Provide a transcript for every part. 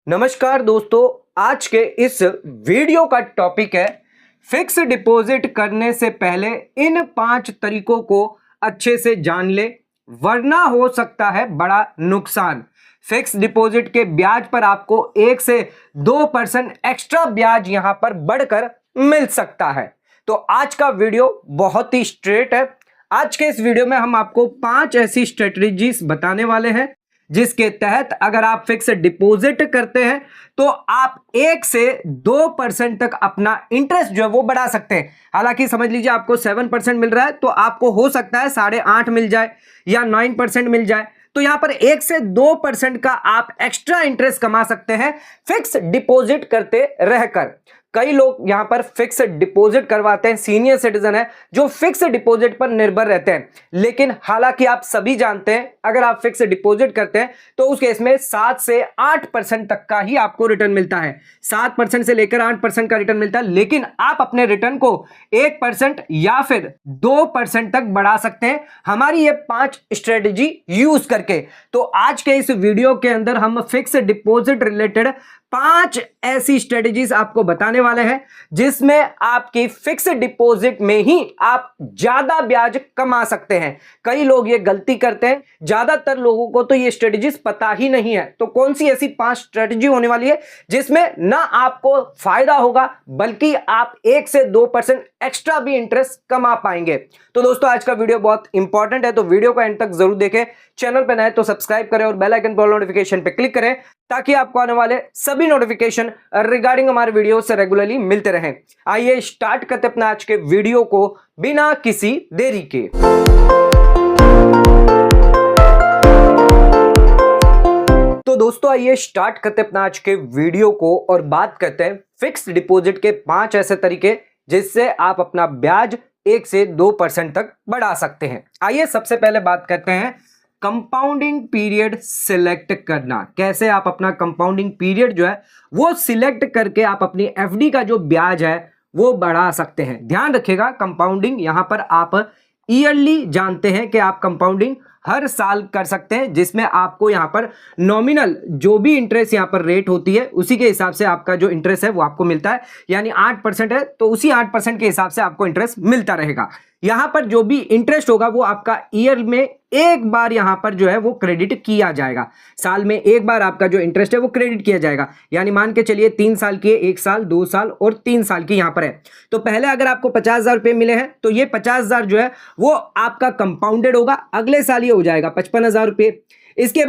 नमस्कार दोस्तों, आज के इस वीडियो का टॉपिक है फिक्स डिपॉजिट करने से पहले इन 5 तरीकों को अच्छे से जान ले, वरना हो सकता है बड़ा नुकसान। फिक्स डिपॉजिट के ब्याज पर आपको 1 से 2% एक्स्ट्रा ब्याज यहां पर बढ़कर मिल सकता है। तो आज का वीडियो बहुत ही स्ट्रेट है। आज के इस वीडियो में हम आपको 5 ऐसी स्ट्रेटजीज बताने वाले हैं जिसके तहत अगर आप फिक्स डिपॉजिट करते हैं तो आप 1 से 2% तक अपना इंटरेस्ट जो है वो बढ़ा सकते हैं। हालांकि समझ लीजिए आपको 7% मिल रहा है तो आपको हो सकता है 8.5 मिल जाए या 9% मिल जाए। तो यहां पर 1 से 2% का आप एक्स्ट्रा इंटरेस्ट कमा सकते हैं फिक्स डिपॉजिट करते रहकर। कई लोग यहां पर फिक्स डिपॉजिट करवाते हैं, सीनियर सिटीजन है जो फिक्स डिपॉजिट पर निर्भर रहते हैं। लेकिन हालांकि आप सभी जानते हैं अगर आप फिक्स डिपॉजिट करते हैं तो उस केस में 7 से 8% तक का ही आपको रिटर्न मिलता है। 7% से लेकर 8% का रिटर्न मिलता है, लेकिन आप अपने रिटर्न को 1% या फिर 2% तक बढ़ा सकते हैं हमारी ये 5 स्ट्रेटेजी यूज करके। तो आज के इस वीडियो के अंदर हम फिक्स डिपॉजिट रिलेटेड 5 ऐसी स्ट्रेटेजीज आपको बताने वाले हैं जिसमें आपकी फिक्स डिपॉजिट में ही आप ज्यादा ब्याज कमा सकते हैं। कई लोग ये गलती करते हैं, ज्यादातर लोगों को तो ये स्ट्रेटेजीज पता ही नहीं है। तो कौन सी ऐसी 5 स्ट्रेटेजी होने वाली है जिसमें ना आपको फायदा होगा बल्कि आप 1 से 2% एक्स्ट्रा भी इंटरेस्ट कमा पाएंगे। तो दोस्तों आज का वीडियो बहुत इंपॉर्टेंट है, तो वीडियो को एंड तक जरूर देखें। चैनल पर नए तो सब्सक्राइब करें और बेल आइकन पर नोटिफिकेशन पे क्लिक करें ताकि आपको आने वाले सभी नोटिफिकेशन रिगार्डिंग हमारे वीडियो से रेगुलरली मिलते रहें। आइए स्टार्ट करते अपना आज के वीडियो को बिना किसी देरी के। तो दोस्तों आइए स्टार्ट करते अपना आज के वीडियो को और बात करते हैं फिक्स डिपॉजिट के 5 ऐसे तरीके जिससे आप अपना ब्याज 1 से 2% तक बढ़ा सकते हैं। आइए सबसे पहले बात करते हैं कंपाउंडिंग पीरियड सिलेक्ट करना। कैसे आप अपना कंपाउंडिंग पीरियड जो है वो सिलेक्ट करके आप अपनी एफडी का जो ब्याज है वो बढ़ा सकते हैं। ध्यान रखिएगा, कंपाउंडिंग यहां पर आप ईयरली जानते हैं कि आप कंपाउंडिंग हर साल कर सकते हैं, जिसमें आपको यहां पर नॉमिनल जो भी इंटरेस्ट यहां पर रेट होती है उसी के हिसाब से आपका जो इंटरेस्ट है वो आपको मिलता है। यानी 8% है तो उसी 8% के हिसाब से आपको इंटरेस्ट मिलता रहेगा। यहां पर जो भी इंटरेस्ट होगा वो आपका ईयर में एक बार यहां पर जो है वो क्रेडिट किया जाएगा। साल में एक बार आपका जो इंटरेस्ट है वो क्रेडिट किया जाएगा। यानी मान के चलिए 3 साल की है, 1 साल, 2 साल और 3 साल की यहां पर है। तो पहले अगर आपको 50,000 रुपये मिले हैं तो ये 50,000 जो है वो आपका कंपाउंडेड होगा। अगले साल ये हो जाएगा 55,000 रुपये। इसके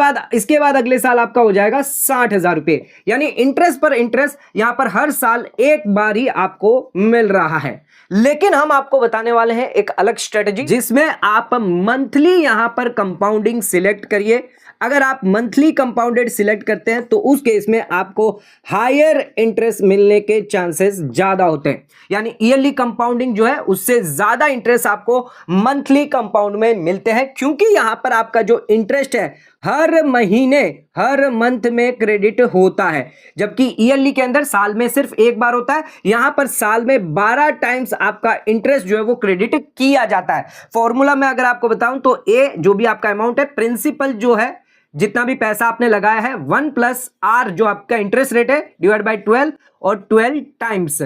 बाद अगले साल आपका हो जाएगा 60,000 रुपये। यानी इंटरेस्ट पर इंटरेस्ट यहां पर हर साल एक बार ही आपको मिल रहा है। लेकिन हम आपको बताने वाले हैं एक अलग स्ट्रेटजी जिसमें आप मंथली यहां पर कंपाउंडिंग सिलेक्ट करिए। अगर आप मंथली कंपाउंडेड सिलेक्ट करते हैं तो उस केस में आपको हायर इंटरेस्ट मिलने के चांसेस ज्यादा होते हैं। यानी ईयरली कंपाउंडिंग जो है उससे ज्यादा इंटरेस्ट आपको मंथली कंपाउंड में मिलते हैं, क्योंकि यहां पर आपका जो इंटरेस्ट है हर महीने हर मंथ में क्रेडिट होता है, जबकि ईयरली के अंदर साल में सिर्फ एक बार होता है। यहां पर साल में 12 टाइम्स आपका इंटरेस्ट जो है वो क्रेडिट किया जाता है। फॉर्मूला में अगर आपको बताऊं तो ए जो भी आपका अमाउंट है, प्रिंसिपल जो है जितना भी पैसा आपने लगाया है 1+R जो आपका इंटरेस्ट रेट है डिवाइड बाय 12 और 12 टाइम्स।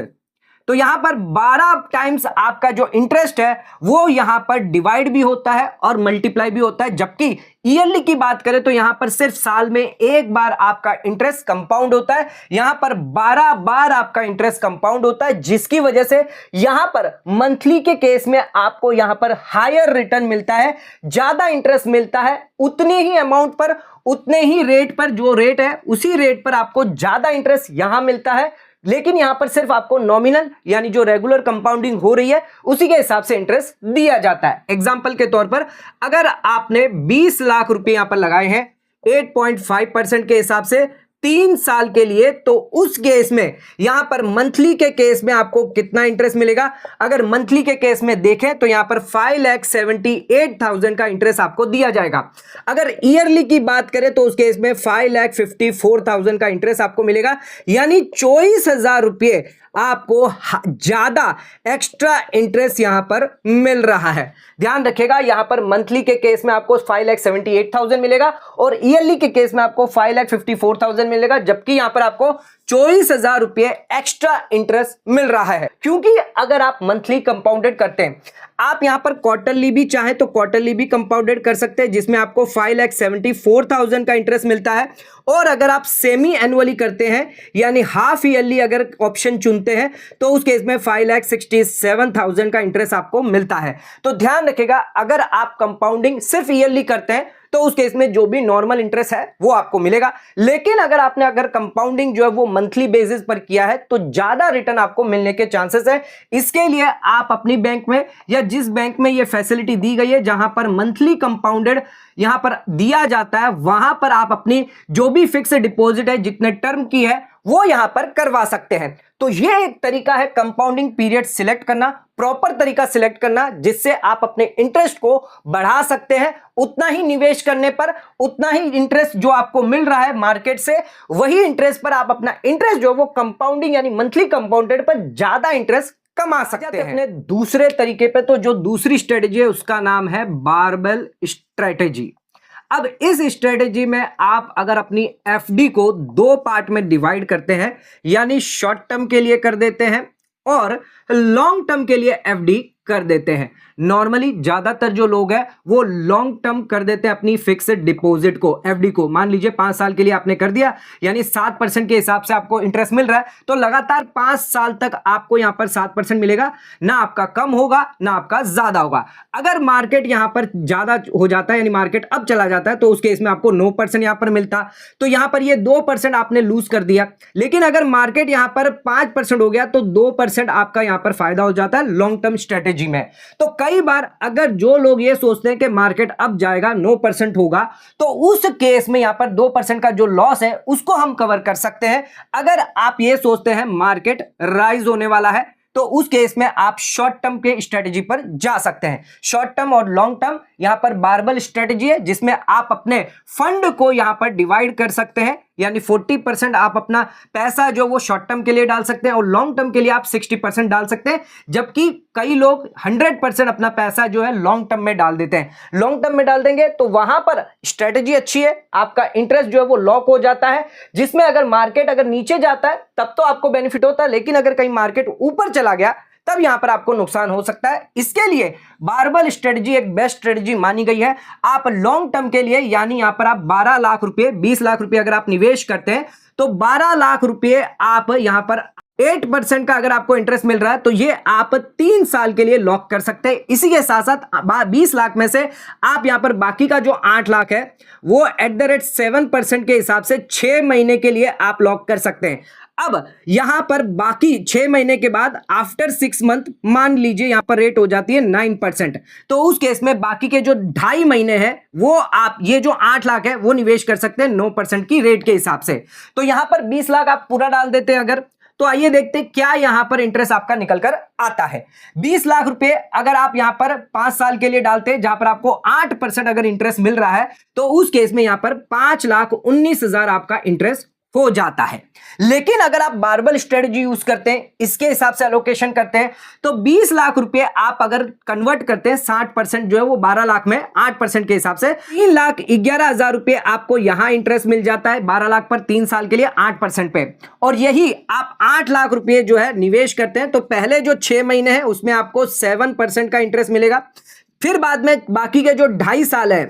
तो यहां पर 12 टाइम्स आपका जो इंटरेस्ट है वो यहां पर डिवाइड भी होता है और मल्टीप्लाई भी होता है। जबकि ईयरली की बात करें तो यहां पर सिर्फ साल में एक बार आपका इंटरेस्ट कंपाउंड होता है, यहां पर 12 बार आपका इंटरेस्ट कंपाउंड होता है, जिसकी वजह से यहां पर मंथली के केस में आपको यहां पर हायर रिटर्न मिलता है, ज्यादा इंटरेस्ट मिलता है। उतने ही अमाउंट पर उतने ही रेट पर, जो रेट है उसी रेट पर आपको ज्यादा इंटरेस्ट यहां मिलता है। लेकिन यहां पर सिर्फ आपको नॉमिनल यानी जो रेगुलर कंपाउंडिंग हो रही है उसी के हिसाब से इंटरेस्ट दिया जाता है। एग्जांपल के तौर पर अगर आपने 20 लाख रुपए यहां पर लगाए हैं 8.5% के हिसाब से 3 साल के लिए, तो उस केस में यहां पर मंथली के केस में आपको कितना इंटरेस्ट मिलेगा? अगर मंथली के केस में देखें तो यहां पर 5,78,000 का इंटरेस्ट आपको दिया जाएगा। अगर ईयरली की बात करें तो उस केस में 5,54,000 का इंटरेस्ट आपको मिलेगा। यानी 24,000 रुपये आपको ज्यादा एक्स्ट्रा इंटरेस्ट यहां पर मिल रहा है। ध्यान रखिएगा, यहां पर मंथली के केस में आपको 5,78,000 मिलेगा और ईयरली के केस में आपको 5,54,000 मिलेगा, जबकि यहां पर आपको 24,000 रुपए एक्स्ट्रा इंटरेस्ट मिल रहा है। क्योंकि अगर आप मंथली कंपाउंडेड करते हैं, आप यहां पर क्वार्टरली भी चाहे तो क्वार्टरली भी कंपाउंडेड कर सकते हैं, जिसमें आपको 5,74,000 का इंटरेस्ट मिलता है। और अगर आप सेमी एनुअली करते हैं यानी हाफ ईयरली अगर ऑप्शन चुनते हैं तो उस केस में 5,67,000 का इंटरेस्ट आपको मिलता है। तो ध्यान रखिएगा, अगर आप कंपाउंडिंग सिर्फ ईयरली करते हैं तो उस केस में जो भी नॉर्मल इंटरेस्ट है वो आपको मिलेगा, लेकिन अगर कंपाउंडिंग जो है वो मंथली बेसिस पर किया है तो ज्यादा रिटर्न आपको मिलने के चांसेस है। इसके लिए आप अपनी बैंक में या जिस बैंक में ये फैसिलिटी दी गई है जहां पर मंथली कंपाउंडेड यहां पर दिया जाता है, वहां पर आप अपनी जो भी फिक्स डिपॉजिट है जितने टर्म की है वो यहां पर करवा सकते हैं। तो ये एक तरीका है कंपाउंडिंग पीरियड सिलेक्ट करना, प्रॉपर तरीका सिलेक्ट करना, जिससे आप अपने इंटरेस्ट को बढ़ा सकते हैं। उतना ही निवेश करने पर उतना ही इंटरेस्ट जो आपको मिल रहा है मार्केट से, वही इंटरेस्ट पर आप अपना इंटरेस्ट जो वो कंपाउंडिंग यानी मंथली कंपाउंडेड पर ज्यादा इंटरेस्ट कमा सकते हैं। अपने दूसरे तरीके पे, तो जो दूसरी स्ट्रेटेजी है उसका नाम है बारबेल स्ट्रेटेजी। अब इस स्ट्रेटेजी में आप अगर अपनी एफडी को दो पार्ट में डिवाइड करते हैं, यानी शॉर्ट टर्म के लिए कर देते हैं और लॉन्ग टर्म के लिए एफडी कर देते हैं। नॉर्मली ज्यादातर जो लोग हैं वो लॉन्ग टर्म कर देते हैं अपनी फिक्स्ड डिपॉजिट को, एफडी को। मान लीजिए 5 साल के लिए आपने कर दिया, यानी 7% के हिसाब से आपको इंटरेस्ट मिल रहा है, तो लगातार 5 साल तक आपको यहां पर 7% मिलेगा, ना आपका कम होगा ना आपका ज्यादा होगा। अगर मार्केट यहां पर ज्यादा हो जाता है यानी मार्केट अब चला जाता है तो उस केस में आपको 9% यहां पर मिलता, तो यहां पर ये 2% आपने लूज कर दिया। लेकिन अगर मार्केट यहां पर 5% हो गया तो 2% आपका यहां पर फायदा हो जाता है लॉन्ग टर्म स्ट्रेटेजी में। तो कई बार अगर जो लोग ये सोचते हैं कि मार्केट अब जाएगा 9% होगा, तो उस केस में यहां पर 2% का जो लॉस है उसको हम कवर कर सकते हैं। अगर आप ये सोचते हैं मार्केट राइज होने वाला है तो उस केस में आप शॉर्ट टर्म के स्ट्रेटेजी पर जा सकते हैं। शॉर्ट टर्म और लॉन्ग टर्म यहां पर बारबेल स्ट्रेटेजी है, जिसमें आप अपने फंड को यहां पर डिवाइड कर सकते हैं, यानी 40% आप अपना पैसा जो वो शॉर्ट टर्म के लिए डाल सकते हैं और लॉन्ग टर्म के लिए आप 60% डाल सकते हैं। जबकि कई लोग 100% अपना पैसा जो है लॉन्ग टर्म में डाल देते हैं। लॉन्ग टर्म में डाल देंगे तो वहां पर स्ट्रेटेजी अच्छी है, आपका इंटरेस्ट जो है वो लॉक हो जाता है, जिसमें अगर मार्केट अगर नीचे जाता है तब तो आपको बेनिफिट होता है, लेकिन अगर कहीं मार्केट ऊपर चला गया तब यहां पर आपको नुकसान हो सकता है। इसके लिए बारबेल स्ट्रेटजी एक बेस्ट स्ट्रेटजी मानी गई है। आप लॉन्ग टर्म के लिए यानी यहां पर आप 12 लाख रुपए 20 लाख रुपए अगर आप निवेश करते हैं तो 12 लाख रुपए आप यहां पर 8% का अगर आपको इंटरेस्ट मिल रहा है तो ये आप 3 साल के लिए लॉक कर सकते हैं। इसी के साथ साथ 20 लाख में से आप यहां पर बाकी का जो 8 लाख है वो @7% के हिसाब से 6 महीने के लिए आप लॉक कर सकते हैं। अब यहां पर बाकी 6 महीने के बाद आफ्टर 6 मंथ मान लीजिए यहां पर रेट हो जाती है 9%, तो उस केस में बाकी के जो 2.5 महीने हैं वो आप ये जो 8 लाख है वो निवेश कर सकते हैं 9% की रेट के हिसाब से। तो यहां पर 20 लाख आप पूरा डाल देते हैं अगर, तो आइए देखते हैं क्या यहां पर इंटरेस्ट आपका निकल कर आता है। 20 लाख रुपए अगर आप यहां पर 5 साल के लिए डालते हैं जहां पर आपको 8% अगर इंटरेस्ट मिल रहा है तो उस केस में यहां पर 5,19,000 आपका इंटरेस्ट हो जाता है। लेकिन अगर आप बारबेल स्ट्रेटजी यूज करते हैं, इसके हिसाब से एलोकेशन करते हैं, तो 20 लाख रुपए आप अगर कन्वर्ट करते हैं 60% जो है वो 12 लाख में 8% के हिसाब से 3,11,000 रुपए आपको यहां इंटरेस्ट मिल जाता है 12 लाख पर 3 साल के लिए 8% पे। और यही आप 8 लाख रुपए जो है निवेश करते हैं तो पहले जो 6 महीने हैं उसमें आपको 7% का इंटरेस्ट मिलेगा, फिर बाद में बाकी के जो 2.5 साल है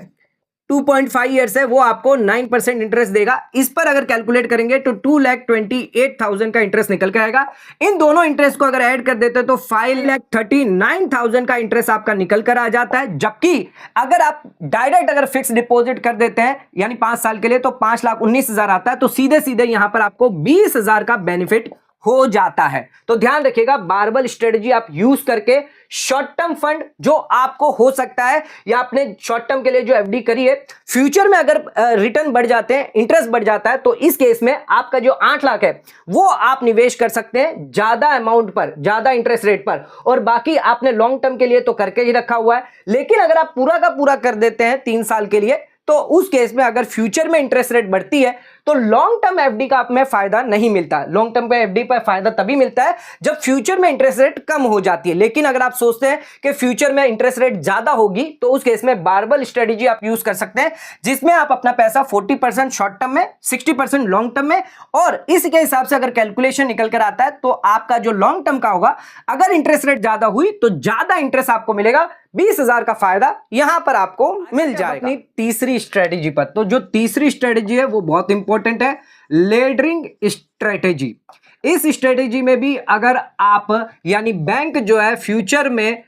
2.5 ईयर्स है वो आपको 9% इंटरेस्ट देगा। इस पर अगर कैलकुलेट करेंगे तो 2,28,000 का इंटरेस्ट निकल के आएगा। इन दोनों इंटरेस्ट को अगर ऐड कर देते तो 5,39,000 का इंटरेस्ट आपका निकल कर आ जाता है। जबकि अगर आप डायरेक्ट अगर फिक्स डिपॉजिट कर देते हैं यानी 5 साल के लिए तो 5,19,000 आता है, तो सीधे सीधे यहां पर आपको 20,000 का बेनिफिट हो जाता है। तो ध्यान रखिएगा, बारबेल स्ट्रेटजी आप यूज करके शॉर्ट टर्म फंड जो आपको हो सकता है या आपने शॉर्ट टर्म के लिए जो एफडी करी है, फ्यूचर में अगर रिटर्न बढ़ जाते हैं, इंटरेस्ट बढ़ जाता है, तो इस केस में आपका जो 8 लाख है वो आप निवेश कर सकते हैं ज्यादा अमाउंट पर, ज्यादा इंटरेस्ट रेट पर, और बाकी आपने लॉन्ग टर्म के लिए तो करके ही रखा हुआ है। लेकिन अगर आप पूरा का पूरा कर देते हैं 3 साल के लिए तो उस केस में अगर फ्यूचर में इंटरेस्ट रेट बढ़ती है तो लॉन्ग टर्म एफडी का आप में फायदा नहीं मिलता। लॉन्ग टर्म पे एफडी पर फायदा तभी मिलता है जब फ्यूचर में इंटरेस्ट रेट कम हो जाती है। लेकिन अगर आप सोचते हैं कि फ्यूचर में इंटरेस्ट रेट ज्यादा होगी तो उस केस में बारबल स्ट्रेटेजी आप यूज कर सकते हैं, जिसमें आप अपना पैसा 40% शॉर्ट टर्म में, 60% लॉन्ग टर्म में, और इसके हिसाब से अगर कैलकुलेशन निकल कर आता है तो आपका जो लॉन्ग टर्म का होगा, अगर इंटरेस्ट रेट ज्यादा हुई तो ज्यादा इंटरेस्ट आपको मिलेगा, 20,000 का फायदा यहां पर आपको मिल जाएगा। अपनी तीसरी स्ट्रेटेजी पर, तो जो तीसरी स्ट्रेटेजी है वो बहुत इंपॉर्टेंट है, लेडरिंग स्ट्रेटेजी। इस स्ट्रेटेजी में भी अगर आप यानी बैंक जो है फ्यूचर में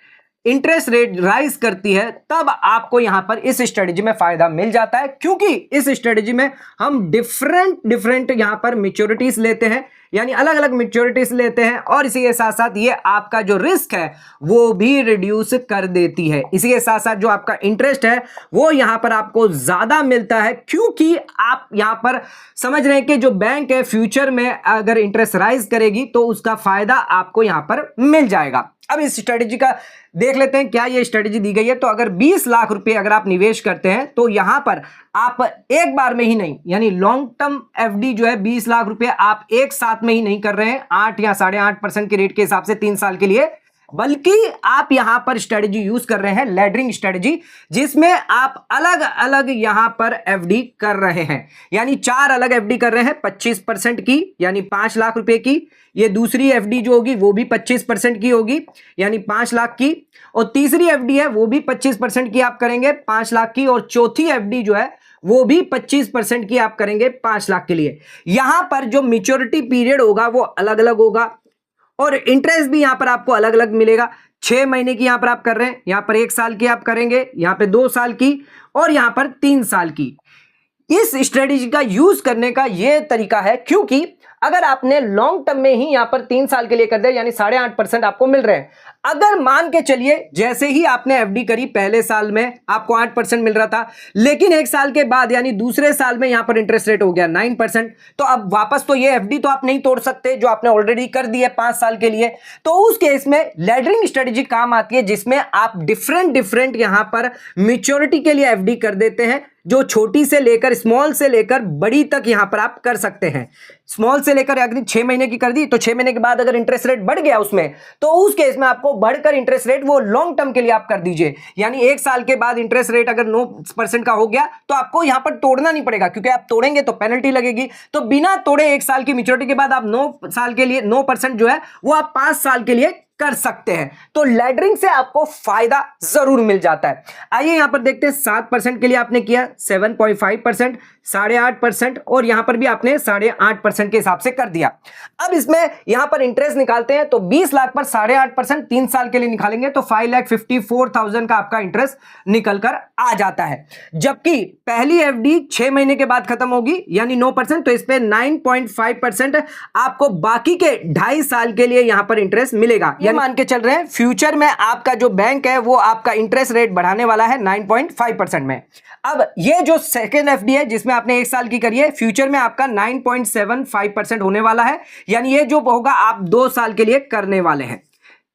इंटरेस्ट रेट राइज करती है तब आपको यहां पर इस स्ट्रेटेजी में फायदा मिल जाता है, क्योंकि इस स्ट्रेटेजी में हम डिफरेंट यहां पर मैच्योरिटीज लेते हैं, यानी अलग अलग मैच्योरिटीज लेते हैं, और इसी के साथ साथ ये आपका जो रिस्क है वो भी रिड्यूस कर देती है। इसी के साथ साथ जो आपका इंटरेस्ट है वो यहां पर आपको ज्यादा मिलता है, क्योंकि आप यहां पर समझ रहे हैं कि जो बैंक है फ्यूचर में अगर इंटरेस्ट राइज करेगी तो उसका फायदा आपको यहां पर मिल जाएगा। अब इस स्ट्रेटेजी का देख लेते हैं क्या ये स्ट्रेटेजी दी गई है। तो अगर 20 लाख रुपए अगर आप निवेश करते हैं तो यहां पर आप एक बार में ही नहीं, यानी लॉन्ग टर्म एफडी जो है 20 लाख रुपए आप एक साथ में ही नहीं कर रहे हैं 8 या 8.5% के रेट के हिसाब से 3 साल के लिए, बल्कि आप यहां पर स्ट्रेटेजी यूज कर रहे हैं लेडरिंग स्ट्रेटेजी, जिसमें आप अलग अलग यहां पर एफडी कर रहे हैं, यानी 4 अलग एफडी कर रहे हैं 25% की, यानी 5 लाख रुपए की। ये दूसरी एफडी जो होगी वो भी 25% की होगी, यानी 5 लाख की, और तीसरी एफडी है वो भी 25% की आप करेंगे 5 लाख की, और चौथी एफडी जो है वो भी 25% की आप करेंगे 5 लाख के लिए। यहां पर जो मैच्योरिटी पीरियड होगा वो अलग अलग होगा, और इंटरेस्ट भी यहां पर आपको अलग अलग मिलेगा। 6 महीने की यहां पर आप कर रहे हैं, यहां पर 1 साल की आप करेंगे, यहां पे 2 साल की, और यहां पर 3 साल की। इस स्ट्रेटेजी का यूज करने का यह तरीका है, क्योंकि अगर आपने लॉन्ग टर्म में ही यहां पर 3 साल के लिए कर दिया, यानी 8.5% आपको मिल रहे हैं। अगर मान के चलिए जैसे ही आपने एफडी करी पहले साल में आपको 8% मिल रहा था, लेकिन 1 साल के बाद यानी दूसरे साल में यहां पर इंटरेस्ट रेट हो गया 9%, तो अब वापस तो ये एफडी तो आप नहीं तोड़ सकते जो आपने ऑलरेडी कर दी है 5 साल के लिए। तो उस केस में लेडरिंग स्ट्रेटेजी काम आती है, जिसमें आप डिफरेंट यहां पर मैच्योरिटी के लिए एफडी कर देते हैं, जो छोटी से लेकर स्मॉल से लेकर बड़ी तक यहां पर आप कर सकते हैं। स्मॉल से लेकर अगर 6 महीने की कर दी तो 6 महीने के बाद अगर इंटरेस्ट रेट बढ़ गया उसमें, तो उस केस में आपको बढ़कर इंटरेस्ट रेट वो लॉन्ग टर्म के लिए आप कर दीजिए, यानी 1 साल के बाद इंटरेस्ट रेट अगर 9% का हो गया तो आपको यहां पर तोड़ना नहीं पड़ेगा, क्योंकि आप तोड़ेंगे तो पेनल्टी लगेगी। तो बिना तोड़े 1 साल की मैच्योरिटी के बाद आप 9 साल के लिए 9% जो है वो आप 5 साल के लिए कर सकते हैं। तो लेडरिंग से आपको फायदा जरूर मिल जाता है। आइए यहां पर देखते हैं 7% के लिए आपने किया 7.5%, 8.5%, और यहां पर भी आपने 8.5% के हिसाब से कर दिया। अब इसमें यहां पर इंटरेस्ट निकालते हैं तो 20 लाख पर 8.5% 3 साल के लिए निकालेंगे तो 5,54,000 का आपका इंटरेस्ट निकल कर आ जाता है। जबकि पहली एफडी 6 महीने के बाद खत्म होगी, यानी 9%, तो इस पे 9.5% आपको बाकी के 2.5 साल के लिए यहां पर इंटरेस्ट मिलेगा। ये मान के चल रहे हैं फ्यूचर में आपका जो बैंक है वो आपका इंटरेस्ट रेट बढ़ाने वाला है 9.5% में। अब ये जो सेकेंड एफडी है जिसमें आपने 1 साल की करी है, फ्यूचर में आपका 9.75% होने वाला है, यानी ये जो होगा आप 2 साल के लिए करने वाले हैं।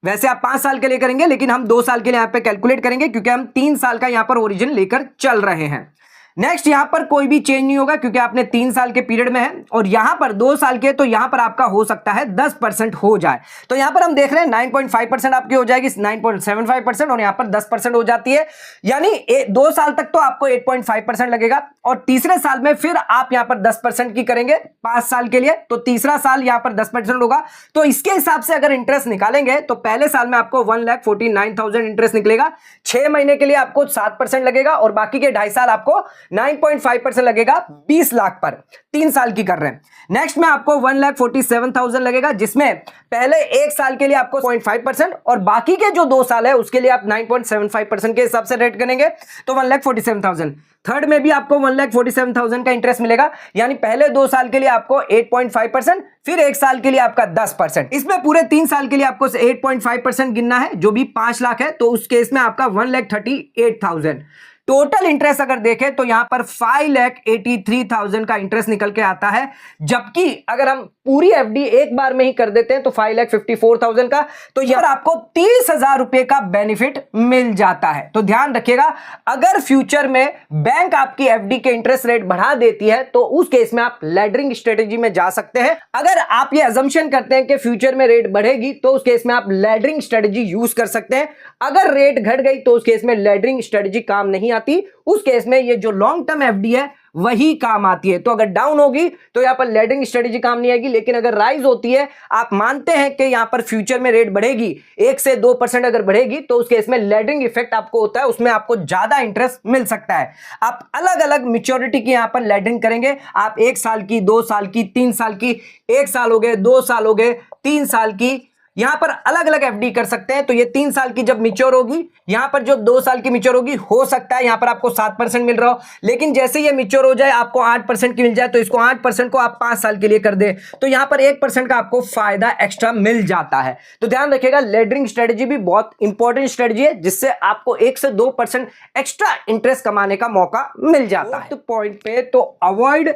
वैसे आप 5 साल के लिए करेंगे, लेकिन हम 2 साल के लिए यहां पे कैलकुलेट करेंगे, क्योंकि हम 3 साल का यहां पर ओरिजिन लेकर चल रहे हैं। नेक्स्ट यहां पर कोई भी चेंज नहीं होगा, क्योंकि आपने 3 साल के पीरियड में है, और यहां पर 2 साल के, तो यहां पर आपका हो सकता है 10% हो जाए। तो यहां पर हम देख रहे हैं 9.5% आपकी हो जाएगी 9.75%, और यहां पर 10% हो जाती है, यानी 2 साल तक तो आपको 8.5% लगेगा, और तीसरे साल में फिर आप यहां पर 10% की करेंगे 5 साल के लिए, तो तीसरा साल यहां पर 10% होगा। तो इसके हिसाब से अगर इंटरेस्ट निकालेंगे तो पहले साल में आपको 1,49,000 इंटरेस्ट निकलेगा, 6 महीने के लिए आपको 7% लगेगा, और बाकी के 2.5 साल आपको 9.5% लगेगा 20 लाख पर, 3 साल की कर रहे हैं। नेक्स्ट में आपको 1,47,000 लगेगा, जिसमें पहले 1 साल के लिए आपको 0.5% और बाकी के जो 2 साल है उसके लिए आप 9.75% के हिसाब से रेट करेंगे, तो 1,47,000। थर्ड में भी आपको 1,47,000 का इंटरेस्ट मिलेगा, यानी पहले 2 साल के लिए आपको 8.5%, फिर 1 साल के लिए आपका 10%। इसमें पूरे 3 साल के लिए आपको 8.5% गिनना है, जो भी 5 लाख है, तो उस केस में आपका 1,38,000। टोटल इंटरेस्ट अगर देखें तो यहां पर 5,83,000 का इंटरेस्ट निकल के आता है, जबकि अगर हम पूरी एफडी एक बार में ही कर देते हैं तो 5,54,000 का, तो यहां पर आपको 30,000 रुपए का बेनिफिट मिल जाता है। तो ध्यान रखिएगा, अगर फ्यूचर में बैंक आपकी एफडी के इंटरेस्ट रेट बढ़ा देती है तो उस केस में आप लैडरिंग स्ट्रेटेजी में जा सकते हैं। अगर आप ये अजम्पशन करते हैं कि फ्यूचर में रेट बढ़ेगी तो उस केस में आप लैडरिंग स्ट्रेटेजी यूज कर सकते हैं। अगर रेट घट गई तो उस केस में लैडरिंग स्ट्रेटेजी काम नहीं आती, उस केस में ये जो लॉन्ग टर्म एफडी है वही काम आती है। तो अगर डाउन होगी तो यहां पर लैडरिंग स्ट्रेटेजी काम नहीं आएगी, लेकिन अगर राइज होती है, आप मानते हैं कि यहां पर फ्यूचर में रेट बढ़ेगी 1 से 2% अगर बढ़ेगी, तो उस केस में लैडरिंग इफेक्ट आपको होता है, उसमें आपको ज्यादा इंटरेस्ट मिल सकता है। आप अलग अलग मैच्योरिटी की यहां पर लैडरिंग करेंगे, आप 1 साल की, 2 साल की, 3 साल की, 1 साल हो गए, 2 साल हो गए, 3 साल की, यहां पर अलग अलग एफडी कर सकते हैं। तो ये 3 साल की जब मैच्योर होगी, यहां पर जो 2 साल की मैच्योर होगी, हो सकता है यहां पर आपको 7% मिल रहा हो, लेकिन जैसे ये मैच्योर हो जाए आपको 8% की मिल जाए, तो इसको 8% को आप 5 साल के लिए कर दें तो यहां पर 1% का आपको फायदा एक्स्ट्रा मिल जाता है। तो ध्यान रखिएगा, लैडरिंग स्ट्रेटेजी भी बहुत इंपॉर्टेंट स्ट्रेटेजी है, जिससे आपको 1 से 2% एक्स्ट्रा इंटरेस्ट कमाने का मौका मिल जाता है। तो पॉइंट पे, तो avoid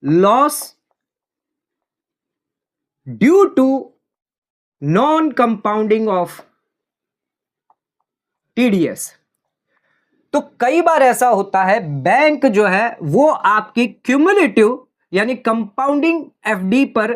loss due to non compounding of TDS. तो कई बार ऐसा होता है, बैंक जो है वो आपकी क्यूमुलेटिव यानी कंपाउंडिंग एफडी पर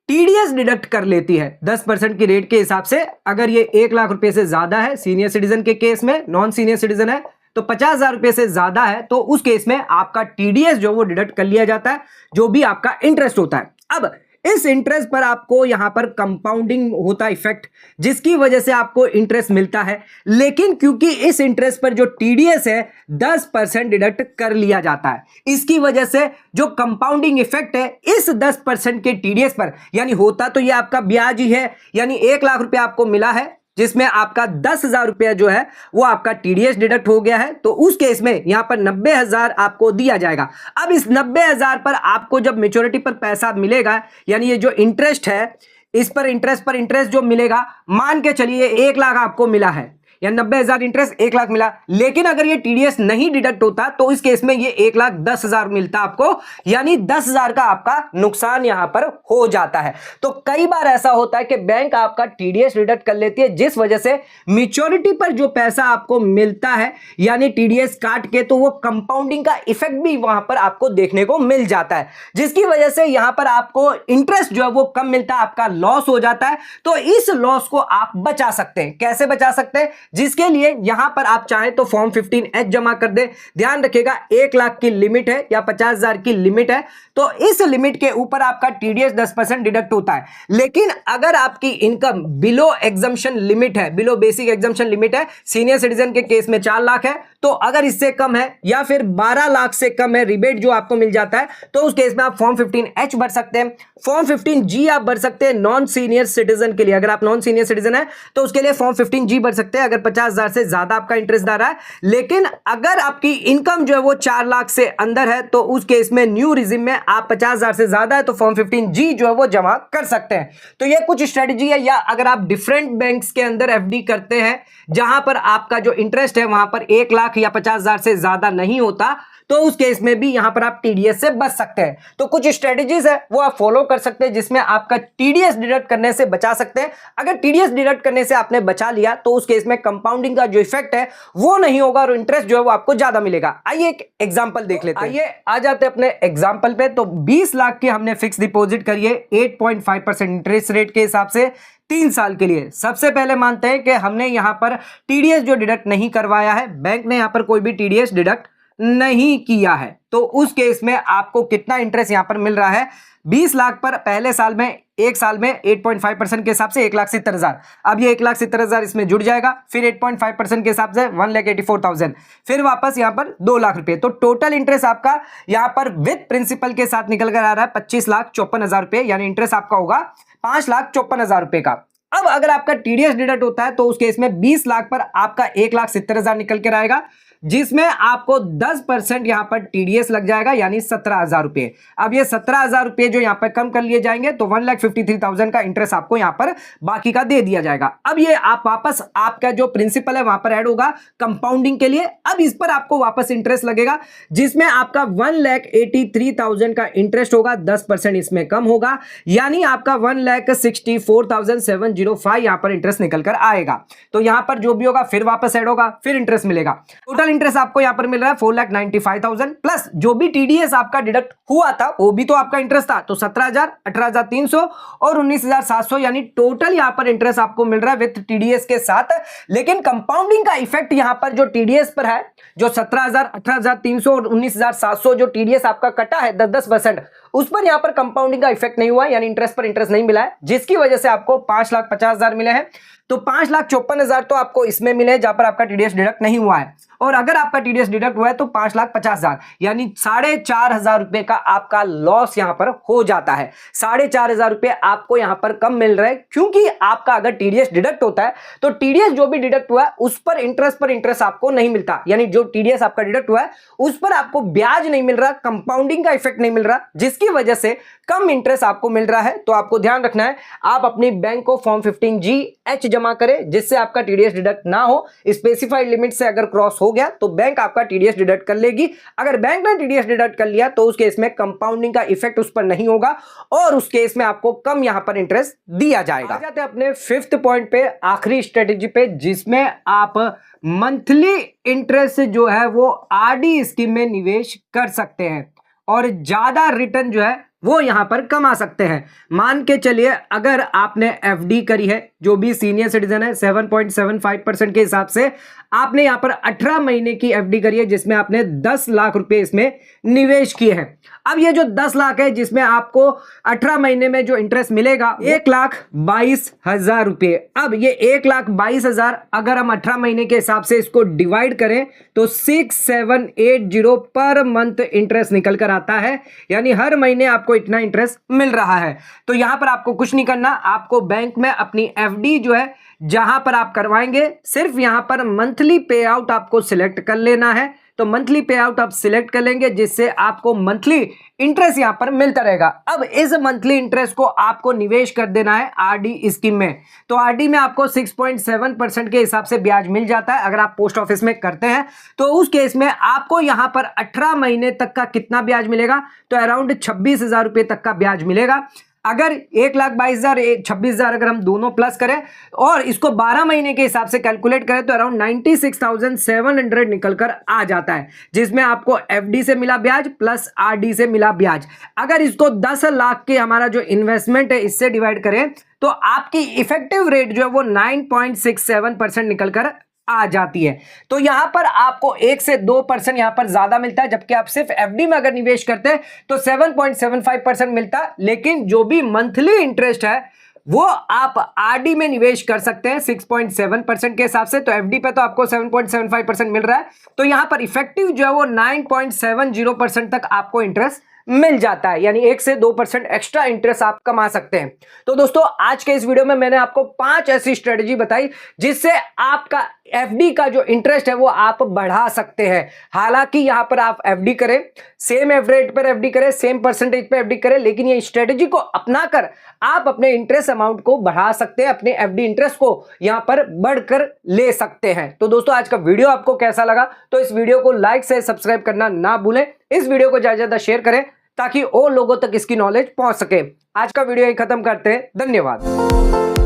टीडीएस डिडक्ट कर लेती है 10% की रेट के हिसाब से। अगर ये 1 लाख रुपए से ज्यादा है सीनियर सिटीजन के केस में, नॉन सीनियर सिटीजन है तो 50,000 रुपए से ज्यादा है तो उस केस में आपका टीडीएस जो वो डिडक्ट कर लिया जाता है, जो भी आपका इंटरेस्ट होता है। अब इस इंटरेस्ट पर आपको यहां पर कंपाउंडिंग होता है इफेक्ट, जिसकी वजह से आपको इंटरेस्ट मिलता है, लेकिन क्योंकि इस इंटरेस्ट पर जो टीडीएस है 10% डिडक्ट कर लिया जाता है, इसकी वजह से जो कंपाउंडिंग इफेक्ट है इस 10% के टीडीएस पर, यानी होता तो ये आपका ब्याज ही है, यानी 1 लाख रुपए आपको मिला है जिसमें आपका 10,000 रुपया जो है वो आपका टीडीएस डिडक्ट हो गया है, तो उस केस में यहां पर 90,000 आपको दिया जाएगा। अब इस 90,000 पर आपको जब मैच्योरिटी पर पैसा मिलेगा, यानी ये जो इंटरेस्ट है इस पर इंटरेस्ट जो मिलेगा, मान के चलिए 1 लाख आपको मिला है, या 90,000 इंटरेस्ट 1 लाख मिला, लेकिन अगर ये टीडीएस नहीं डिडक्ट होता तो इस केस में ये 1,10,000 मिलता आपको, यानी 10,000 का आपका नुकसान यहां पर हो जाता है। तो कई बार ऐसा होता है कि बैंक आपका टीडीएस डिडक्ट कर लेती है, जिस वजह से मैच्योरिटी पर जो पैसा आपको मिलता है यानी टीडीएस काट के, तो वो कंपाउंडिंग का इफेक्ट भी वहां पर आपको देखने को मिल जाता है, जिसकी वजह से यहां पर आपको इंटरेस्ट जो है वो कम मिलता है, आपका लॉस हो जाता है। तो इस लॉस को आप बचा सकते हैं। कैसे बचा सकते हैं? जिसके लिए यहां पर आप चाहें तो फॉर्म 15H जमा कर दें। ध्यान रखिएगा 1 लाख की लिमिट है या 50,000 की लिमिट है, तो इस लिमिट के ऊपर आपका टीडीएस 10% डिडक्ट होता है। लेकिन अगर आपकी इनकम बिलो एग्जम्पशन लिमिट है, बिलो बेसिक एग्जम्पशन लिमिट है, सीनियर सिटीजन के केस में 4 लाख है, तो अगर इससे कम है या फिर 12 लाख से कम है रिबेट जो आपको मिल जाता है, तो उस केस में आप फॉर्म 15H भर सकते हैं। फॉर्म 15G आप भर सकते हैं नॉन सीनियर सिटीजन के लिए। अगर आप नॉन सीनियर सिटीजन है तो उसके लिए फॉर्म 15G भर सकते हैं, अगर 50,000 से ज्यादा आपका इंटरेस्ट आ रहा है। लेकिन अगर आपकी इनकम जो है वो 4 लाख से अंदर है, तो उस केस में न्यू रिजिम में आप 50,000 से ज्यादा है तो फॉर्म 15G जो है वो जमा कर सकते हैं। तो ये कुछ स्ट्रेटेजी है। या अगर आप डिफरेंट बैंक्स के अंदर एफडी करते हैं जहां पर आपका जो इंटरेस्ट है वहां पर 1 लाख या 50,000 से ज्यादा नहीं होता, तो उस केस में भी यहां पर आप टीडीएस से बच सकते हैं। तो कुछ स्ट्रेटेजीज है वो आप फॉलो कर सकते हैं, जिसमें आपका टीडीएस डिडक्ट करने से बचा सकते हैं। अगर टीडीएस डिडक्ट करने से आपने बचा लिया तो उस केस में कंपाउंडिंग का जो इफेक्ट है वो नहीं होगा और इंटरेस्ट जो है वो आपको ज्यादा मिलेगा। आइए एक एग्जांपल देख लेते हैं। आइए आ जाते हैं अपने एग्जांपल पे। तो 20 लाख की हमने फिक्स डिपॉजिट करी है 8.5% इंटरेस्ट रेट के हिसाब से 3 साल के लिए। सबसे पहले मानते हैं कि हमने यहां पर टीडीएस जो डिडक्ट नहीं करवाया है, बैंक ने यहां पर कोई भी टीडीएस डिडक्ट नहीं किया है, तो उस केस में आपको कितना इंटरेस्ट यहां पर मिल रहा है 20 लाख पर। पहले साल में 1 साल में 8.5% के हिसाब से 1,70,000। अब ये 1,70,000 इसमें जुड़ जाएगा, फिर 8.5% के हिसाब से 1,84,000, फिर वापस यहां पर 2 लाख रुपए। तो टोटल इंटरेस्ट आपका यहां पर विद प्रिंसिपल के साथ निकल कर आ रहा है 25,54,000 रुपए, यानी इंटरेस्ट आपका होगा 5,54,000 रुपए का। अब अगर आपका टीडीएस डिडक्ट होता है तो उस केस में 20 लाख पर आपका 1,70,000 निकल कर आएगा। जिसमें आपको 10% यहां पर टीडीएस लग जाएगा, यानी 17,000 रुपए। अब ये 17,000 रुपए जो यहां पर कम कर लिए जाएंगे तो 1,53,000 का इंटरेस्ट आपको यहां पर बाकी का दे दिया जाएगा। अब ये आप वापस आपका जो प्रिंसिपल है वहां पर ऐड होगा कंपाउंडिंग के लिए। अब इस पर आपको वापस इंटरेस्ट लगेगा, जिसमें आपका 1,83,000 का इंटरेस्ट होगा, 10% इसमें कम होगा, यानी आपका 1,64,705 यहां पर इंटरेस्ट निकल कर आएगा। तो यहां पर जो भी होगा फिर वापस ऐड होगा, फिर इंटरेस्ट मिलेगा। टोटल इंटरेस्ट आपको यहां पर मिल रहा है 4,95,000 प्लस जो भी टीडीएस आपका डिडक्ट हुआ था वो भी तो आपका इंटरेस्ट था, तो 17,000, 18,300 और 19,700, यानी टोटल यहां पर इंटरेस्ट आपको मिल रहा है विद टीडीएस के साथ। लेकिन कंपाउंडिंग का इफेक्ट यहां पर जो टीडीएस पर है, जो 17,000, 18,300 और 19,700 जो टीडीएस आपका कटा है 10% उस पर यहां पर कंपाउंडिंग का इफेक्ट नहीं हुआ, यानी इंटरेस्ट पर इंटरेस्ट नहीं मिला है, जिसकी वजह से आपको 5,50,000 मिले हैं। तो 5,54,000 तो आपको इसमें मिले जहां पर आपका टीडीएस डिडक्ट नहीं हुआ है, और अगर आपका टीडीएस डिडक्ट हुआ है तो 5,50,000, यानी 4,500 रुपए का आपका लॉस यहां पर हो जाता है। 4,500 रुपए आपको यहां पर कम मिल रहे हैं, क्योंकि आपका अगर टीडीएस डिडक्ट होता है तो टीडीएस जो भी डिडक्ट हुआ है उस पर इंटरेस्ट आपको नहीं मिलता, यानी जो टीडीएस आपका डिडक्ट हुआ है उस पर आपको ब्याज नहीं मिल रहा, कंपाउंडिंग का इफेक्ट नहीं मिल रहा, जिसकी वजह से कम इंटरेस्ट आपको मिल रहा है। तो आपको ध्यान रखना है, आप अपनी बैंक को फॉर्म 15G(H) जमा करें, जिससे आपका टीडीएस डिडक्ट ना हो। स्पेसिफाइड लिमिट से अगर क्रॉस हो गया तो बैंक आपका टीडीएस डिडक्ट कर लेगी। अगर बैंक ने टीडीएस डिडक्ट कर लिया तो उस केस में कंपाउंडिंग का इफेक्ट उस पर नहीं होगा, और उस केस में आपको कम यहां पर इंटरेस्ट दिया जाएगा। आ जाते हैं अपने 5th पॉइंट पे, आखिरी स्ट्रेटेजी पे, जिसमें आप मंथली इंटरेस्ट जो है वो आरडी स्कीम में निवेश कर सकते हैं और ज्यादा रिटर्न जो है वो यहां पर कमा सकते हैं। मान के चलिए अगर आपने एफडी करी है, जो भी सीनियर सिटीजन है 7.75% के हिसाब से आपने यहां पर 18 महीने की एफडी करी है, जिसमें आपने 10 लाख रुपए इसमें निवेश किए हैं। अब ये जो 10 लाख है, जिसमें आपको 18 महीने में जो इंटरेस्ट मिलेगा 1,22,000 रुपए। अब ये 1,22,000 अगर हम 18 महीने के हिसाब से इसको डिवाइड करें तो 6,780 पर मंथ इंटरेस्ट निकल कर आता है, यानी हर महीने आपको इतना इंटरेस्ट मिल रहा है। तो यहां पर आपको कुछ नहीं करना, आपको बैंक में अपनी एफडी जो है जहां पर आप करवाएंगे, सिर्फ यहां पर मंथली पे आउट आपको सिलेक्ट कर लेना है। तो मंथली पे आउट आप सिलेक्ट कर लेंगे, जिससे आपको मंथली इंटरेस्ट यहां पर मिलता रहेगा। अब इस मंथली इंटरेस्ट को आपको निवेश कर देना है आरडी स्कीम में। तो आरडी में आपको 6.7% के हिसाब से ब्याज मिल जाता है। अगर आप पोस्ट ऑफिस में करते हैं तो उस केस में आपको यहां पर 18 महीने तक का कितना ब्याज मिलेगा, तो अराउंड 26,000 रुपए तक का ब्याज मिलेगा। अगर 1,22,000, 26,000 अगर हम दोनों प्लस करें और इसको 12 महीने के हिसाब से कैलकुलेट करें तो अराउंड 96,700 निकल कर आ जाता है, जिसमें आपको एफडी से मिला ब्याज प्लस आरडी से मिला ब्याज। अगर इसको 10 लाख के हमारा जो इन्वेस्टमेंट है इससे डिवाइड करें तो आपकी इफेक्टिव रेट जो है वो 9.67% निकल कर आ जाती है। तो यहां पर आपको 1 से 2% यहां पर ज्यादा मिलता है, जबकि आप सिर्फ एफडी में अगर निवेश करते हैं तो 7.75% मिलता है। लेकिन जो भी मंथली इंटरेस्ट है वो आप आरडी में निवेश कर सकते हैं 6.7% के हिसाब से। तो एफडी पे तो आपको 7.75% मिल रहा है, तो यहां पर इफेक्टिव जो है वो 9.70% तक आपको इंटरेस्ट मिल जाता है, यानी 1 से 2% एक्स्ट्रा इंटरेस्ट आप कमा सकते हैं। तो दोस्तों आज के इस वीडियो में मैंने आपको 5 ऐसी स्ट्रेटजी बताई जिससे आपका एफडी का जो इंटरेस्ट है वो आप बढ़ा सकते हैं। हालांकि यहां पर आप एफडी करें, सेम एवरेज पर एफडी करें, सेम परसेंटेज पर एफडी करें, लेकिन ये स्ट्रेटजी को अपनाकर आप अपने इंटरेस्ट अमाउंट को बढ़ा सकते हैं, अपने एफडी इंटरेस्ट को यहां पर बढ़कर ले सकते हैं। तो दोस्तों आज का वीडियो आपको कैसा लगा, तो इस वीडियो को लाइक से सब्सक्राइब करना ना भूलें। इस वीडियो को ज्यादा से ज्यादा शेयर करें ताकि और लोगों तक इसकी नॉलेज पहुंच सके। आज का वीडियो यही खत्म करते हैं, धन्यवाद।